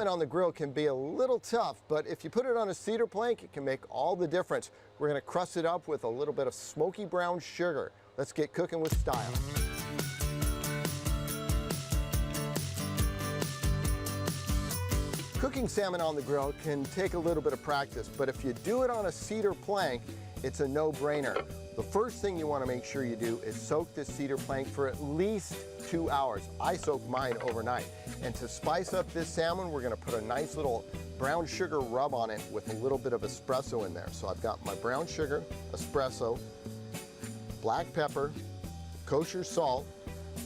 salmon on the grill can be a little tough, but if you put it on a cedar plank, it can make all the difference. We're going to crust it up with a little bit of smoky brown sugar. Let's get cooking with style. Cooking salmon on the grill can take a little bit of practice, but if you do it on a cedar plank, it's a no-brainer. The first thing you want to make sure you do is soak this cedar plank for at least 2 hours. I soak mine overnight. And to spice up this salmon, we're going to put a nice little brown sugar rub on it with a little bit of espresso in there. So I've got my brown sugar, espresso, black pepper, kosher salt,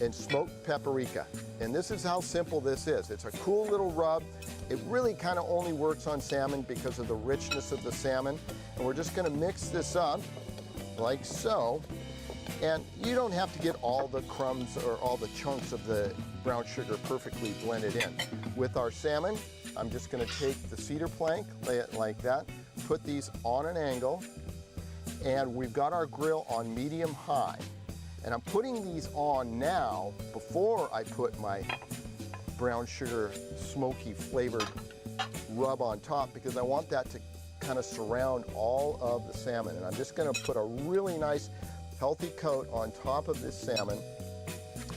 and smoked paprika. And this is how simple this is. It's a cool little rub. It really kind of only works on salmon because of the richness of the salmon. And we're just going to mix this up like so. And you don't have to get all the crumbs or all the chunks of the brown sugar perfectly blended in. With our salmon, I'm just going to take the cedar plank, lay it like that, put these on an angle, and we've got our grill on medium high. And I'm putting these on now before I put my brown sugar smoky flavored rub on top, because I want that to kind of surround all of the salmon. And I'm just going to put a really nice healthy coat on top of this salmon.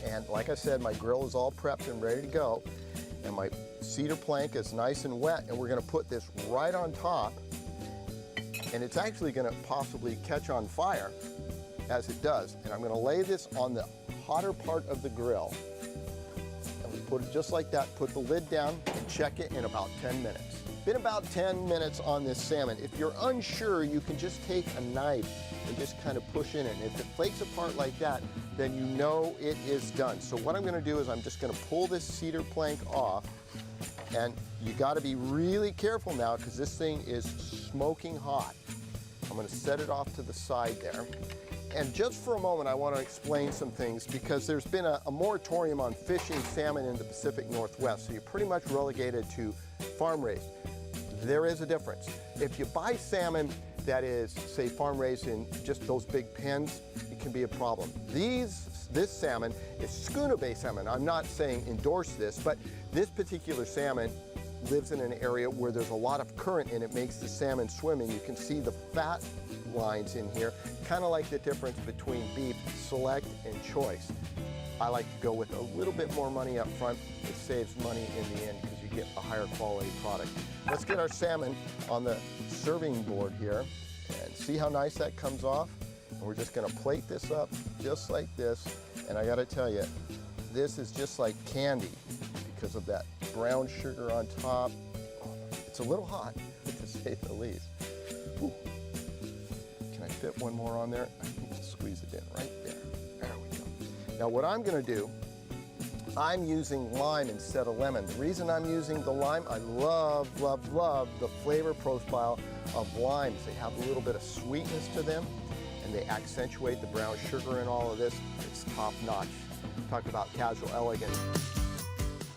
And like I said, my grill is all prepped and ready to go, and my cedar plank is nice and wet, and we're going to put this right on top, and it's actually going to possibly catch on fire as it does. And I'm going to lay this on the hotter part of the grill, and we put it just like that, put the lid down, and check it in about 10 minutes. Been about 10 minutes on this salmon. If you're unsure, you can just take a knife and just kind of push in it. And if it flakes apart like that, then you know it is done. So what I'm going to do is I'm just going to pull this cedar plank off, and you got to be really careful now because this thing is smoking hot. I'm going to set it off to the side there. And just for a moment, I want to explain some things, because there's been a moratorium on fishing salmon in the Pacific Northwest, so you're pretty much relegated to farm raised. There is a difference. If you buy salmon that is, say, farm raised in just those big pens, it can be a problem. This salmon is schooner-based salmon. I'm not saying endorse this, but this particular salmon lives in an area where there's a lot of current, and it makes the salmon swim, and you can see the fat lines in here, kind of like the difference between beef select and choice. I like to go with a little bit more money up front. It saves money in the end because you get a higher quality product. Let's get our salmon on the serving board here and see how nice that comes off. And we're just going to plate this up just like this. And I got to tell you, this is just like candy because of that brown sugar on top. It's a little hot, to say the least. Ooh. Can I fit one more on there? I need to squeeze it in right there. There we go. Now what I'm going to do, I'm using lime instead of lemon. The reason I'm using the lime, I love, love, love the flavor profile of limes. They have a little bit of sweetness to them, and they accentuate the brown sugar in all of this. It's top notch. Talk about casual elegance.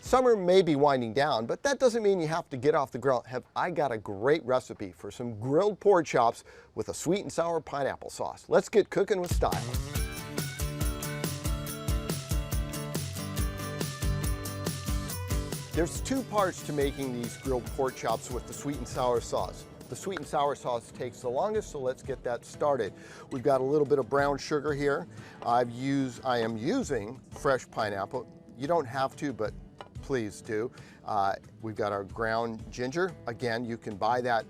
Summer may be winding down, but that doesn't mean you have to get off the grill. I got a great recipe for some grilled pork chops with a sweet and sour pineapple sauce. Let's get cooking with style. There's two parts to making these grilled pork chops with the sweet and sour sauce. The sweet and sour sauce takes the longest, so let's get that started. We've got a little bit of brown sugar here. I am using fresh pineapple. You don't have to, but please do. We've got our ground ginger. Again, you can buy that,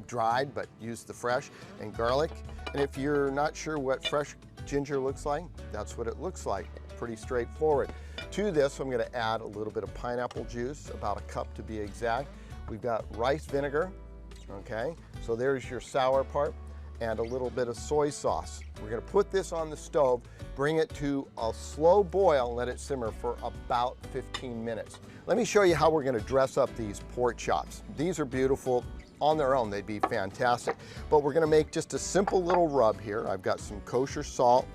dried, but use the fresh, and garlic. And if you're not sure what fresh ginger looks like, that's what it looks like. Pretty straightforward. To this, I'm going to add a little bit of pineapple juice, about a cup to be exact. We've got rice vinegar, okay? So there's your sour part, and a little bit of soy sauce. We're going to put this on the stove, bring it to a slow boil, and let it simmer for about 15 minutes. Let me show you how we're going to dress up these pork chops. These are beautiful. On their own, they'd be fantastic. But we're going to make just a simple little rub here. I've got some kosher salt.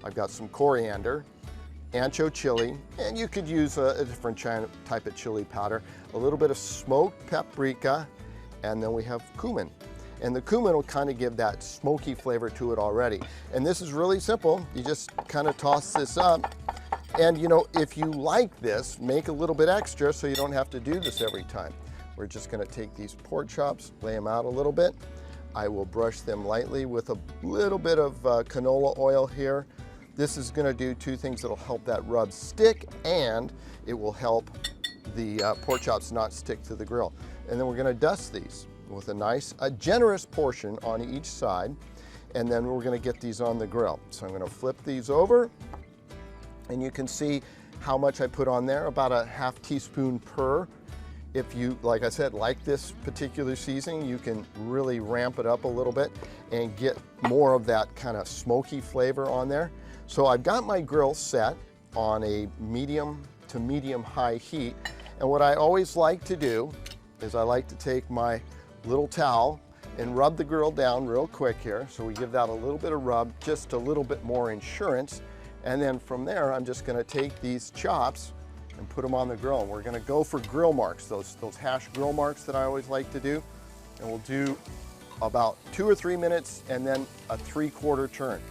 I've got some coriander, ancho chili, and you could use a different type of chili powder, a little bit of smoked paprika, and then we have cumin. And the cumin will kind of give that smoky flavor to it already. And this is really simple. You just kind of toss this up, And you know, if you like this, make a little bit extra so you don't have to do this every time. We're just gonna take these pork chops, lay them out a little bit. I will brush them lightly with a little bit of canola oil here. This is gonna do two things that'll help that rub stick, and it will help the pork chops not stick to the grill. And then we're gonna dust these with a generous portion on each side, and then we're gonna get these on the grill. So I'm gonna flip these over, and you can see how much I put on there, about a half teaspoon per. If you, like I said, like this particular seasoning, you can really ramp it up a little bit and get more of that kind of smoky flavor on there. So I've got my grill set on a medium to medium high heat. And what I always like to do is I like to take my little towel and rub the grill down real quick here. So we give that a little bit of rub, just a little bit more insurance. And then from there, I'm just gonna take these chops and put them on the grill. And we're gonna go for grill marks, those hash grill marks that I always like to do. And we'll do about 2 or 3 minutes and then a 3/4 turn.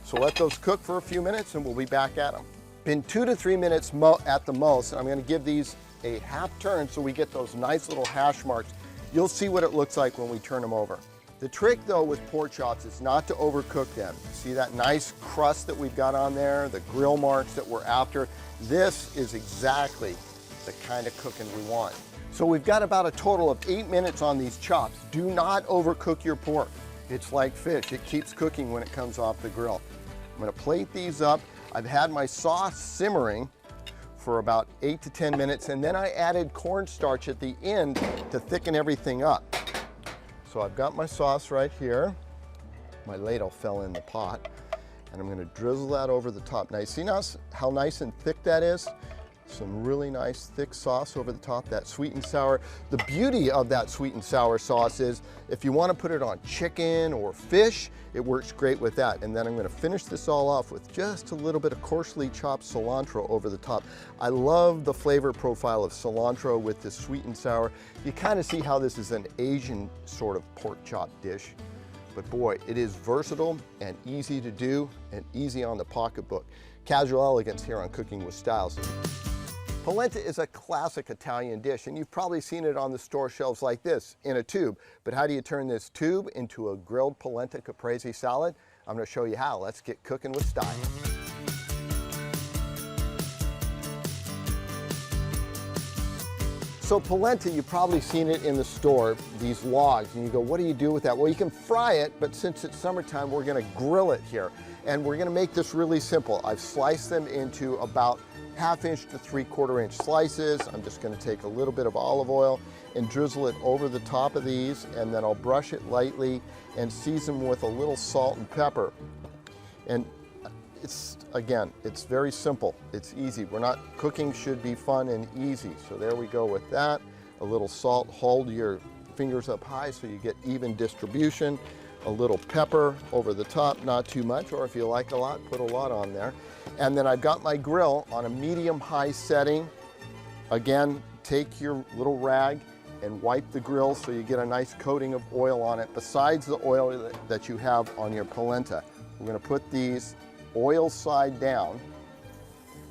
So let those cook for a few minutes and we'll be back at them. Been 2 to 3 minutes at the most. I'm gonna give these a half turn so we get those nice little hash marks. You'll see what it looks like when we turn them over. The trick though with pork chops is not to overcook them. See that nice crust that we've got on there, the grill marks that we're after? This is exactly the kind of cooking we want. So we've got about a total of 8 minutes on these chops. Do not overcook your pork. It's like fish, it keeps cooking when it comes off the grill. I'm gonna plate these up. I've had my sauce simmering for about 8 to 10 minutes, and then I added cornstarch at the end to thicken everything up. So I've got my sauce right here. My ladle fell in the pot, and I'm gonna drizzle that over the top. Now you see how nice and thick that is? Some really nice thick sauce over the top, that sweet and sour. The beauty of that sweet and sour sauce is if you want to put it on chicken or fish, it works great with that. And then I'm going to finish this all off with just a little bit of coarsely chopped cilantro over the top. I love the flavor profile of cilantro with this sweet and sour. You kind of see how this is an Asian sort of pork chop dish. But boy, it is versatile and easy to do and easy on the pocketbook. Casual elegance here on Cooking with Styles. Polenta is a classic Italian dish, and you've probably seen it on the store shelves like this, in a tube. But how do you turn this tube into a grilled polenta caprese salad? I'm gonna show you how. Let's get cooking with style. So polenta, you've probably seen it in the store, these logs, and you go, what do you do with that? Well, you can fry it, but since it's summertime, we're gonna grill it here. And we're gonna make this really simple. I've sliced them into about 1/2 inch to 3/4 inch slices. I'm just gonna take a little bit of olive oil and drizzle it over the top of these, and then I'll brush it lightly and season with a little salt and pepper. And again, it's very simple. It's easy. Cooking should be fun and easy. So there we go with that. A little salt, hold your fingers up high so you get even distribution. A little pepper over the top, not too much, or if you like a lot, put a lot on there. And then I've got my grill on a medium-high setting. Again, take your little rag and wipe the grill so you get a nice coating of oil on it, besides the oil that you have on your polenta. We're gonna put these oil side down,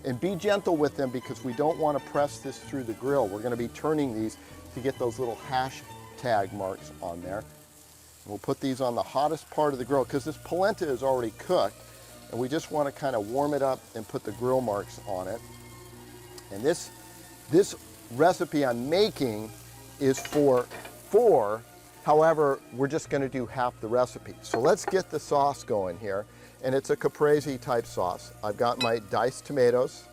and be gentle with them because we don't wanna press this through the grill. We're gonna be turning these to get those little hashtag marks on there. We'll put these on the hottest part of the grill because this polenta is already cooked, and we just want to kind of warm it up and put the grill marks on it. And this recipe I'm making is for 4, however, we're just going to do half the recipe. So let's get the sauce going here, and it's a caprese type sauce. I've got my diced tomatoes,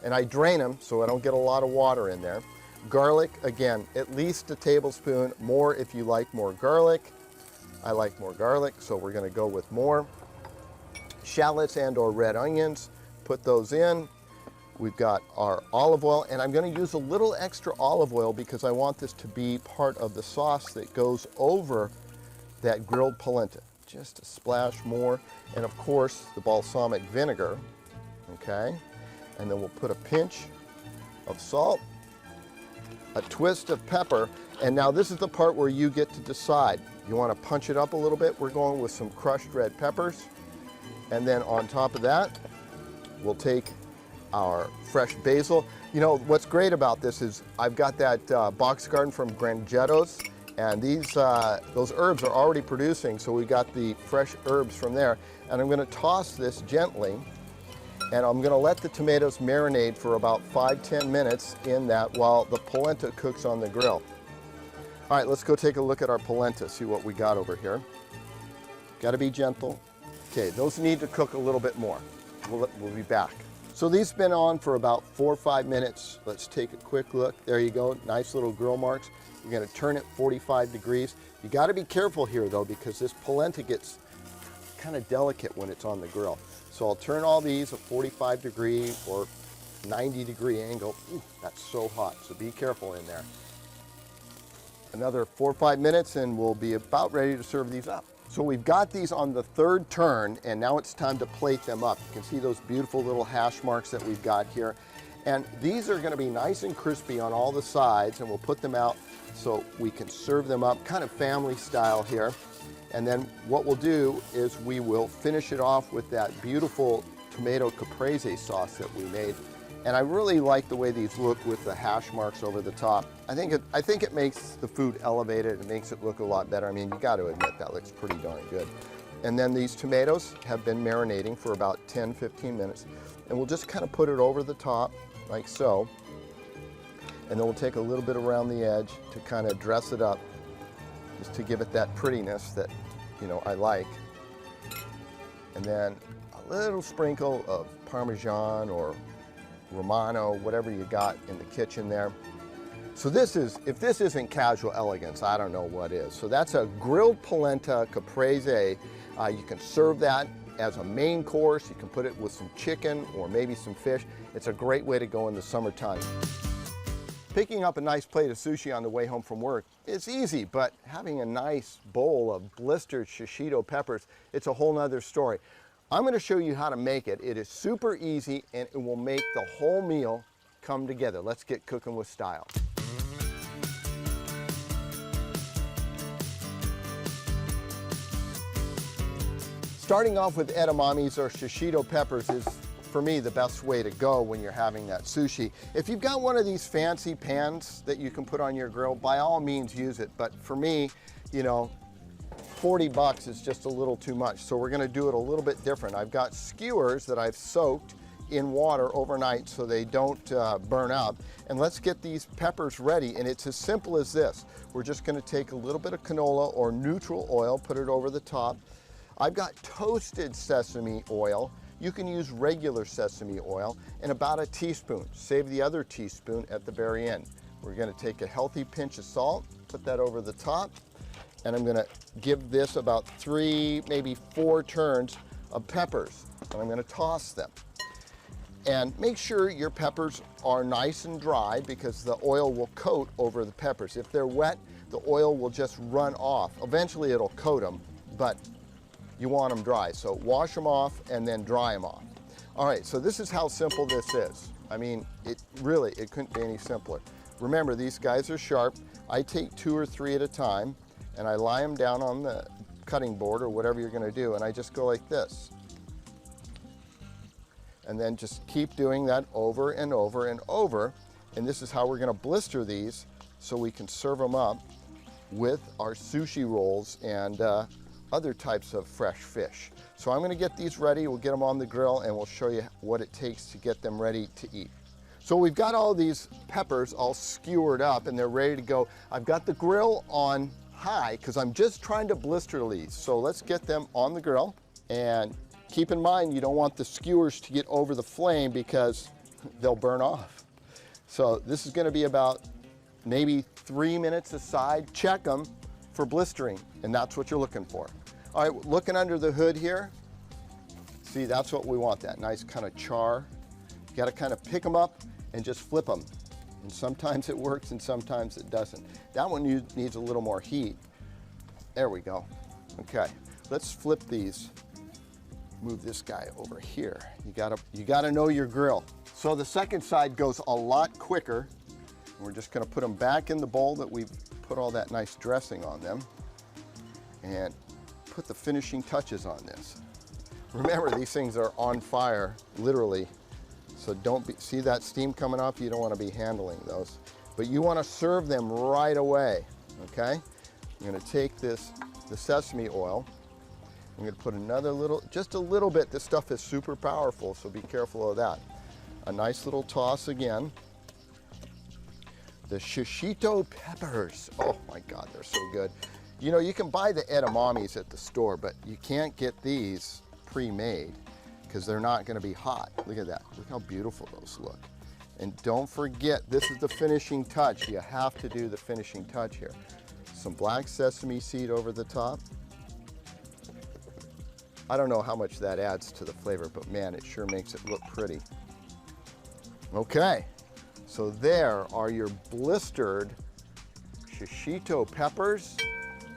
and I drain them so I don't get a lot of water in there. Garlic, again, at least a tablespoon, more if you like more garlic. I like more garlic, so we're gonna go with more. Shallots and or red onions, put those in. We've got our olive oil, and I'm gonna use a little extra olive oil because I want this to be part of the sauce that goes over that grilled polenta. Just a splash more, and of course, the balsamic vinegar, okay? And then we'll put a pinch of salt, a twist of pepper, and now this is the part where you get to decide. You want to punch it up a little bit. We're going with some crushed red peppers. And then on top of that, we'll take our fresh basil. You know, what's great about this is I've got that box garden from Grangetto's, and those herbs are already producing, so we got the fresh herbs from there. And I'm gonna toss this gently, and I'm gonna let the tomatoes marinate for about 5–10 minutes in that while the polenta cooks on the grill. All right, let's go take a look at our polenta, see what we got over here. Gotta be gentle. Okay, those need to cook a little bit more. We'll be back. So these have been on for about 4 or 5 minutes. Let's take a quick look. There you go, nice little grill marks. You're gonna turn it 45 degrees. You gotta be careful here though, because this polenta gets kind of delicate when it's on the grill. So I'll turn all these a 45-degree or 90-degree angle. Ooh, that's so hot, so be careful in there. Another 4 or 5 minutes and we'll be about ready to serve these up. So we've got these on the 3rd turn, and now it's time to plate them up. You can see those beautiful little hash marks that we've got here. And these are gonna be nice and crispy on all the sides, and we'll put them out so we can serve them up kind of family style here. And then what we'll do is we will finish it off with that beautiful tomato caprese sauce that we made. And I really like the way these look with the hash marks over the top. I think it makes the food elevated. It makes it look a lot better. I mean, you got to admit that looks pretty darn good. And then these tomatoes have been marinating for about 10–15 minutes. And we'll just kind of put it over the top like so. And then we'll take a little bit around the edge to kind of dress it up, just to give it that prettiness that, you know, I like. And then a little sprinkle of Parmesan or Romano, whatever you got in the kitchen there. So this is, if this isn't casual elegance, I don't know what is. So that's a grilled polenta caprese. You can serve that as a main course. You can put it with some chicken or maybe some fish. It's a great way to go in the summertime. Picking up a nice plate of sushi on the way home from work is easy, but having a nice bowl of blistered shishito peppers, it's a whole nother story. I'm going to show you how to make it. It is super easy and it will make the whole meal come together. Let's get cooking with style. Starting off with edamames or shishito peppers is, for me, the best way to go when you're having that sushi. If you've got one of these fancy pans that you can put on your grill, by all means use it. But for me, you know, 40 bucks is just a little too much. So we're gonna do it a little bit different. I've got skewers that I've soaked in water overnight so they don't burn up. And let's get these peppers ready. And it's as simple as this. We're just gonna take a little bit of canola or neutral oil, put it over the top. I've got toasted sesame oil. You can use regular sesame oil, and about a teaspoon. Save the other teaspoon at the very end. We're gonna take a healthy pinch of salt, put that over the top, and I'm gonna give this about 3, maybe 4 turns of peppers. And I'm gonna toss them. And make sure your peppers are nice and dry because the oil will coat over the peppers. If they're wet, the oil will just run off. Eventually it'll coat them, but you want them dry. So wash them off and then dry them off. All right, so this is how simple this is. I mean, it couldn't be any simpler. Remember, these guys are sharp. I take 2 or 3 at a time and I lie them down on the cutting board or whatever you're gonna do, and I just go like this. And then just keep doing that over and over and over. And this is how we're gonna blister these so we can serve them up with our sushi rolls and other types of fresh fish. So I'm gonna get these ready, we'll get them on the grill, and we'll show you what it takes to get them ready to eat. So we've got all these peppers all skewered up and they're ready to go. I've got the grill on high because I'm just trying to blister these. So let's get them on the grill, and keep in mind you don't want the skewers to get over the flame because they'll burn off. So this is gonna be about maybe 3 minutes aside. Check them for blistering, and that's what you're looking for. All right, looking under the hood here, see, that's what we want, that nice kind of char. You gotta kind of pick them up and just flip them. And sometimes it works and sometimes it doesn't. That one needs a little more heat. There we go. Okay, let's flip these. Move this guy over here. You gotta know your grill. So the second side goes a lot quicker. We're just gonna put them back in the bowl that we've put all that nice dressing on them and put the finishing touches on this. Remember, these things are on fire, literally. So see that steam coming off? You don't want to be handling those. But you want to serve them right away, okay? I'm going to take the sesame oil. I'm going to put just a little bit. This stuff is super powerful, so be careful of that. A nice little toss again. The shishito peppers. Oh my God, they're so good. You know, you can buy the edamames at the store, but you can't get these pre-made because they're not going to be hot. Look at that. Look how beautiful those look. And don't forget, this is the finishing touch. You have to do the finishing touch here. Some black sesame seed over the top. I don't know how much that adds to the flavor, but man, it sure makes it look pretty. Okay, so there are your blistered shishito peppers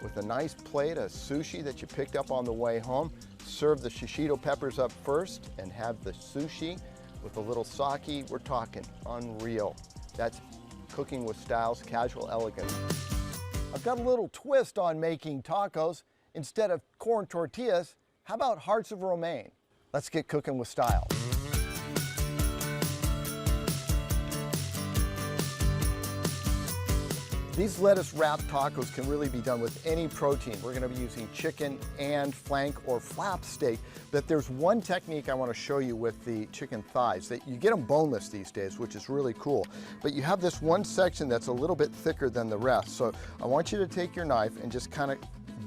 with a nice plate of sushi that you picked up on the way home. Serve the shishito peppers up first and have the sushi with a little sake. We're talking unreal. That's Cooking with Styles, Casual Elegance. I've got a little twist on making tacos. Instead of corn tortillas, how about hearts of romaine? Let's get cooking with style. These lettuce wrapped tacos can really be done with any protein. We're gonna be using chicken and flank or flap steak, but there's one technique I wanna show you with the chicken thighs. That you get them boneless these days, which is really cool. But you have this one section that's a little bit thicker than the rest. So I want you to take your knife and just kind of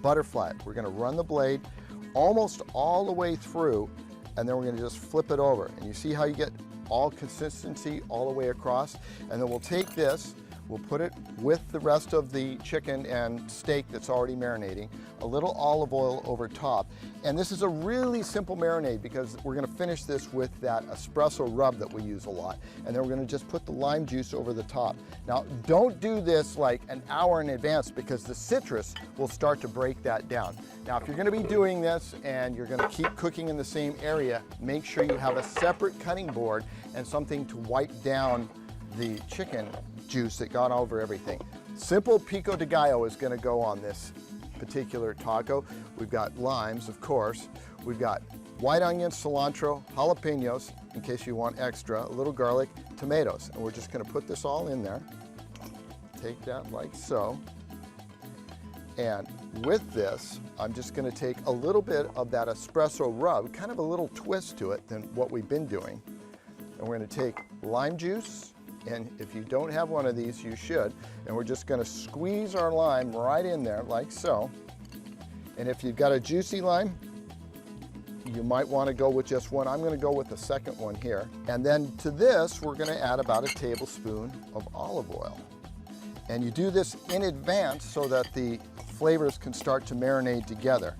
butterfly it. We're gonna run the blade almost all the way through, and then we're gonna just flip it over. And you see how you get all consistency all the way across? And then we'll take this, we'll put it with the rest of the chicken and steak that's already marinating, a little olive oil over top. And this is a really simple marinade because we're gonna finish this with that espresso rub that we use a lot. And then we're gonna just put the lime juice over the top. Now, don't do this like an hour in advance because the citrus will start to break that down. Now, if you're gonna be doing this and you're gonna keep cooking in the same area, make sure you have a separate cutting board and something to wipe down the chicken juice that got over everything. Simple pico de gallo is going to go on this particular taco. We've got limes, of course. We've got white onion, cilantro, jalapenos, in case you want extra, a little garlic, tomatoes. And we're just going to put this all in there. Take that like so. And with this, I'm just going to take a little bit of that espresso rub, kind of a little twist to it than what we've been doing. And we're going to take lime juice. And if you don't have one of these, you should. And we're just going to squeeze our lime right in there like so. And if you've got a juicy lime, you might want to go with just one. I'm going to go with the second one here. And then to this, we're going to add about a tablespoon of olive oil. And you do this in advance so that the flavors can start to marinate together.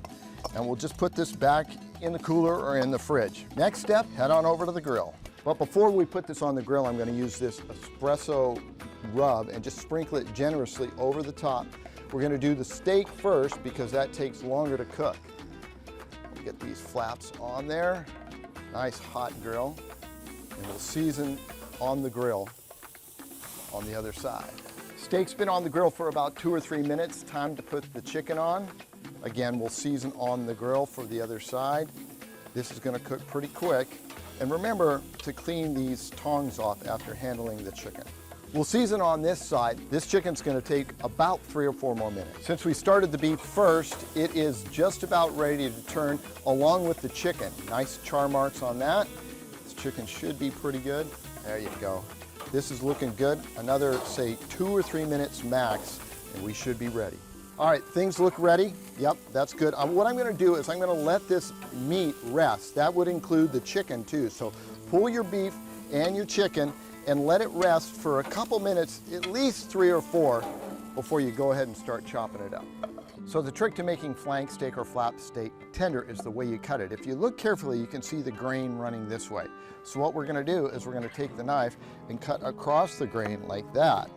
And we'll just put this back in the cooler or in the fridge. Next step, head on over to the grill. But before we put this on the grill, I'm going to use this espresso rub and just sprinkle it generously over the top. We're going to do the steak first because that takes longer to cook. We'll get these flaps on there. Nice hot grill. And we'll season on the grill on the other side. Steak's been on the grill for about 2 or 3 minutes. Time to put the chicken on. Again, we'll season on the grill for the other side. This is going to cook pretty quick. And remember to clean these tongs off after handling the chicken. We'll season on this side. This chicken's going to take about 3 or 4 more minutes. Since we started the beef first, it is just about ready to turn along with the chicken. Nice char marks on that. This chicken should be pretty good. There you go. This is looking good. Another, say, 2 or 3 minutes max, and we should be ready. All right, things look ready. Yep, that's good. What I'm gonna do is I'm gonna let this meat rest. That would include the chicken too. So pull your beef and your chicken and let it rest for a couple minutes, at least 3 or 4, before you go ahead and start chopping it up. So the trick to making flank steak or flap steak tender is the way you cut it. If you look carefully, you can see the grain running this way. So what we're gonna do is we're gonna take the knife and cut across the grain like that.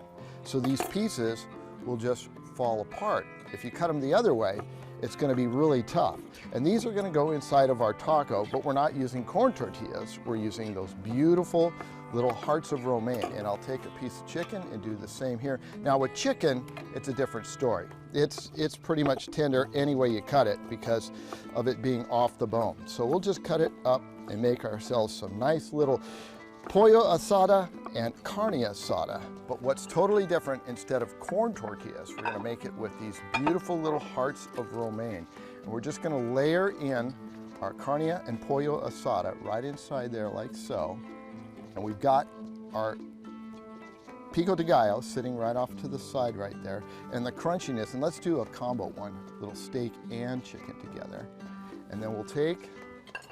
So these pieces will just fall apart. If you cut them the other way, it's going to be really tough. And these are going to go inside of our taco, but we're not using corn tortillas. We're using those beautiful little hearts of romaine. And I'll take a piece of chicken and do the same here. Now with chicken, it's a different story. It's pretty much tender any way you cut it because of it being off the bone. So we'll just cut it up and make ourselves some nice little pollo asada and carne asada. But what's totally different, instead of corn tortillas, we're gonna make it with these beautiful little hearts of romaine. And we're just gonna layer in our carne and pollo asada right inside there like so. And we've got our pico de gallo sitting right off to the side right there. And the crunchiness, and let's do a combo one, little steak and chicken together. And then we'll take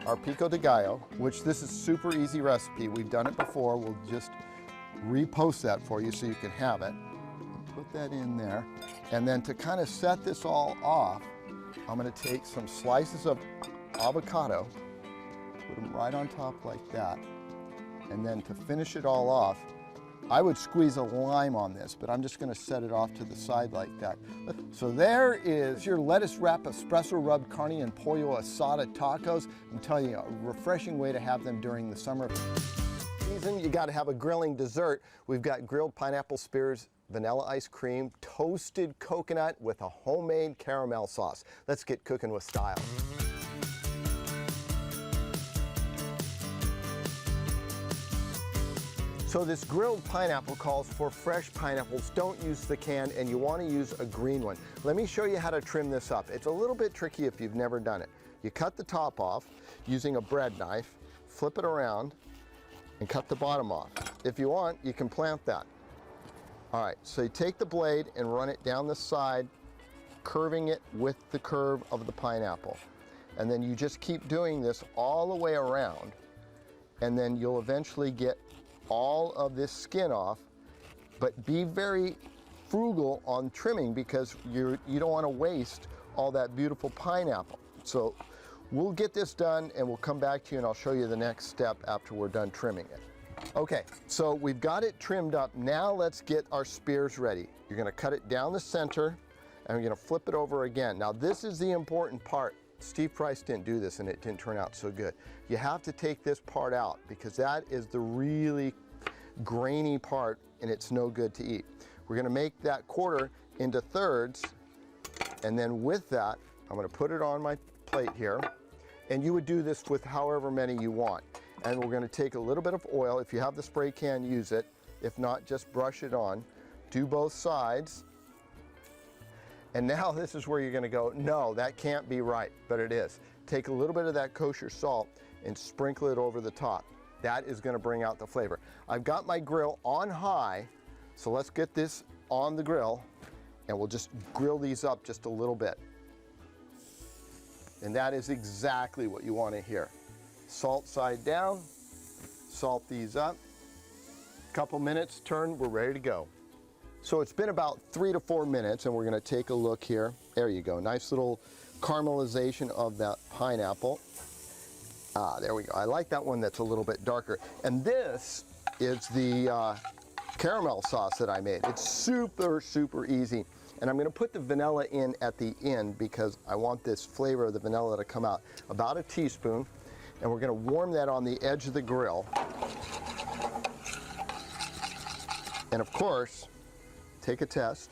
our pico de gallo, which this is super easy recipe. We've done it before. We'll just repost that for you so you can have it. Put that in there. And then to kind of set this all off, I'm gonna take some slices of avocado, put them right on top like that. And then to finish it all off, I would squeeze a lime on this, but I'm just gonna set it off to the side like that. So there is your lettuce wrap espresso rub carne and pollo asada tacos. I'm telling you, a refreshing way to have them during the summer season. You gotta have a grilling dessert. We've got grilled pineapple spears, vanilla ice cream, toasted coconut with a homemade caramel sauce. Let's get cooking with style. So this grilled pineapple calls for fresh pineapples. Don't use the can, and you want to use a green one. Let me show you how to trim this up. It's a little bit tricky if you've never done it. You cut the top off using a bread knife, flip it around, and cut the bottom off. If you want, you can plant that. All right, so you take the blade and run it down the side, curving it with the curve of the pineapple. And then you just keep doing this all the way around, and then you'll eventually get all of this skin off, but be very frugal on trimming because you don't want to waste all that beautiful pineapple. So we'll get this done and we'll come back to you and I'll show you the next step after we're done trimming it. Okay, so we've got it trimmed up. Now let's get our spears ready. You're gonna cut it down the center and we're gonna flip it over again. Now this is the important part. Steve Price didn't do this and it didn't turn out so good. You have to take this part out because that is the really grainy part and it's no good to eat. We're gonna make that quarter into thirds, and then with that, I'm gonna put it on my plate here, and you would do this with however many you want. And we're gonna take a little bit of oil. If you have the spray can, use it. If not, just brush it on. Do both sides. And now this is where you're gonna go, no, that can't be right, but it is. Take a little bit of that kosher salt and sprinkle it over the top. That is gonna bring out the flavor. I've got my grill on high, so let's get this on the grill and we'll just grill these up just a little bit. And that is exactly what you wanna hear. Salt side down, salt these up. Couple minutes, turn, we're ready to go. So it's been about 3 to 4 minutes and we're gonna take a look here. There you go, nice little caramelization of that pineapple. Ah, there we go. I like that one that's a little bit darker. And this is the caramel sauce that I made. It's super, super easy. And I'm gonna put the vanilla in at the end because I want this flavor of the vanilla to come out. About a teaspoon. And we're gonna warm that on the edge of the grill. And of course, take a test.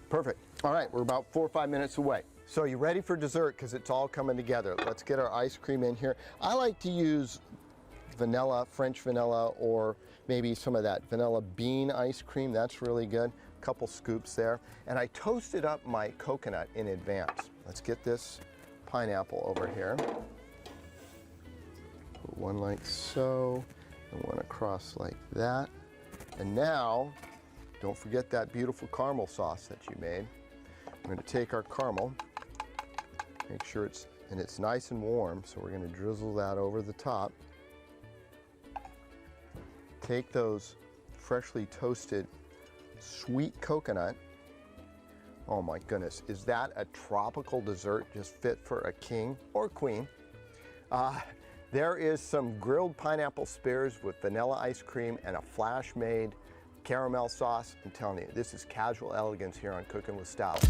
Perfect. All right, we're about 4 or 5 minutes away. So you ready for dessert because it's all coming together. Let's get our ice cream in here. I like to use vanilla, French vanilla, or maybe some of that vanilla bean ice cream. That's really good. A couple scoops there. And I toasted up my coconut in advance. Let's get this pineapple over here. Put one like so, and one across like that. And now, don't forget that beautiful caramel sauce that you made. I'm going to take our caramel, make sure it's nice and warm, so we're going to drizzle that over the top. Take those freshly toasted sweet coconut. Oh my goodness, is that a tropical dessert just fit for a king or queen? There is some grilled pineapple spears with vanilla ice cream and a flash-made caramel sauce. I'm telling you, this is casual elegance here on Cooking with Styles.